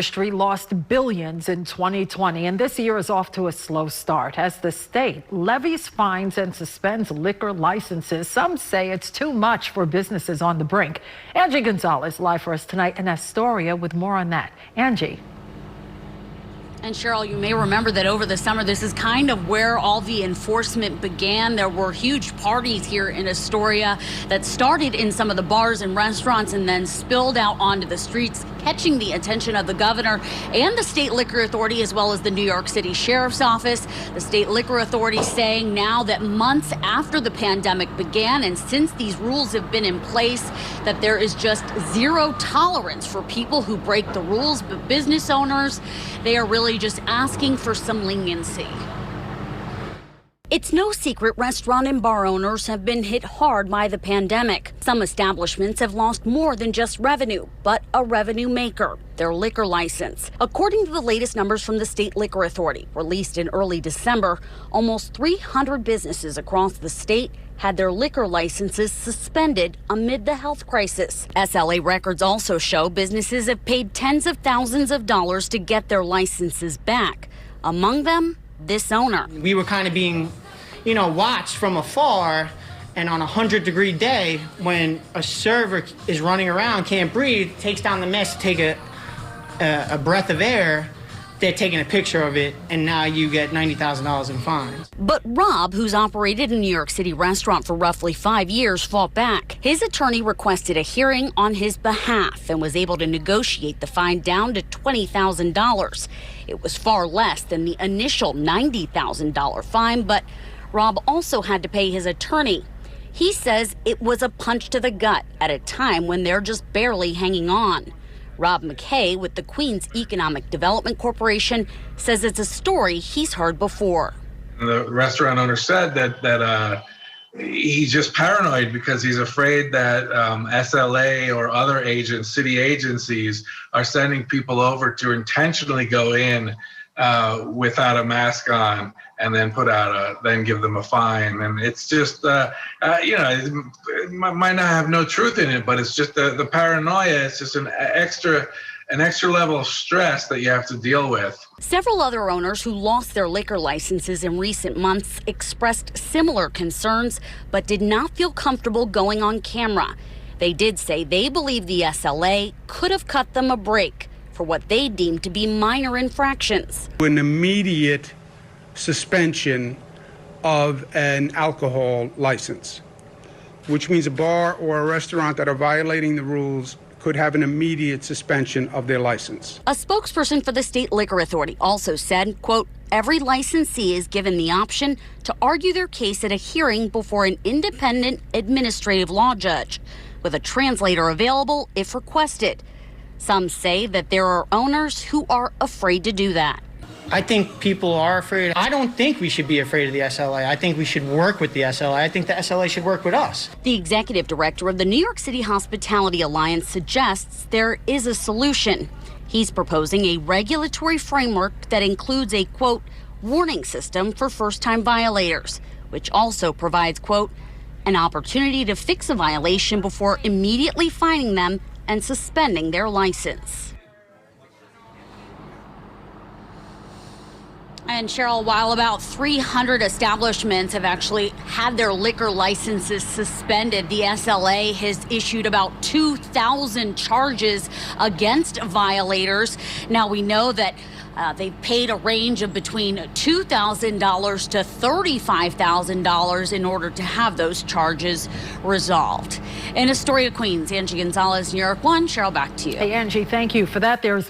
Industry lost billions in 2020, and this year is off to a slow start as the state levies fines and suspends liquor licenses. Some say it's too much for businesses on the brink. Angie Gonzalez live for us tonight in Astoria with more on that. Angie. And Cheryl, you may remember that over the summer, this is kind of where all the enforcement began. There were huge parties here in Astoria that started in some of the bars and restaurants and then spilled out onto the streets, catching the attention of the governor and the state liquor authority, as well as the New York City Sheriff's Office. The state liquor authority saying now that months after the pandemic began and since these rules have been in place, that there is just zero tolerance for people who break the rules. But business owners, they are really just asking for some leniency. It's no secret restaurant and bar owners have been hit hard by the pandemic. Some establishments have lost more than just revenue, but a revenue maker, their liquor license. According to the latest numbers from the state liquor authority, released in early December, almost 300 businesses across the state had their liquor licenses suspended amid the health crisis. SLA records also show businesses have paid tens of thousands of dollars to get their licenses back. Among them, this owner. We were kind of being, watched from afar, and on a 100-degree day, when a server is running around, can't breathe, takes down the mask to take a breath of air, they're taking a picture of it, and now you get $90,000 in fines. But Rob, who's operated a New York City restaurant for roughly 5 years, fought back. His attorney requested a hearing on his behalf and was able to negotiate the fine down to $20,000. It was far less than the initial $90,000 fine, but Rob also had to pay his attorney. He says it was a punch to the gut at a time when they're just barely hanging on. Rob McKay with the Queens Economic Development Corporation says it's a story he's heard before. The restaurant owner said that he's just paranoid because he's afraid that SLA or other city agencies are sending people over to intentionally go in without a mask on and then then give them a fine. And it's just, it might not have no truth in it, but it's just the paranoia. It's just an extra level of stress that you have to deal with. Several other owners who lost their liquor licenses in recent months expressed similar concerns, but did not feel comfortable going on camera. They did say they believe the SLA could have cut them a break for what they deemed to be minor infractions. An immediate suspension of an alcohol license, which means a bar or a restaurant that are violating the rules could have an immediate suspension of their license. A spokesperson for the state liquor authority also said, quote, every licensee is given the option to argue their case at a hearing before an independent administrative law judge, with a translator available if requested. Some say that there are owners who are afraid to do that. I think people are afraid. I don't think we should be afraid of the SLA. I think we should work with the SLA. I think the SLA should work with us. The executive director of the New York City Hospitality Alliance suggests there is a solution. He's proposing a regulatory framework that includes a, quote, warning system for first-time violators, which also provides, quote, an opportunity to fix a violation before immediately fining them and suspending their license. And Cheryl, while about 300 establishments have actually had their liquor licenses suspended, the SLA has issued about 2,000 charges against violators. Now we know that they've paid a range of between $2,000 to $35,000 in order to have those charges resolved. In Astoria, Queens, Angie Gonzalez, New York 1. Cheryl, back to you. Hey, Angie, thank you for that. There's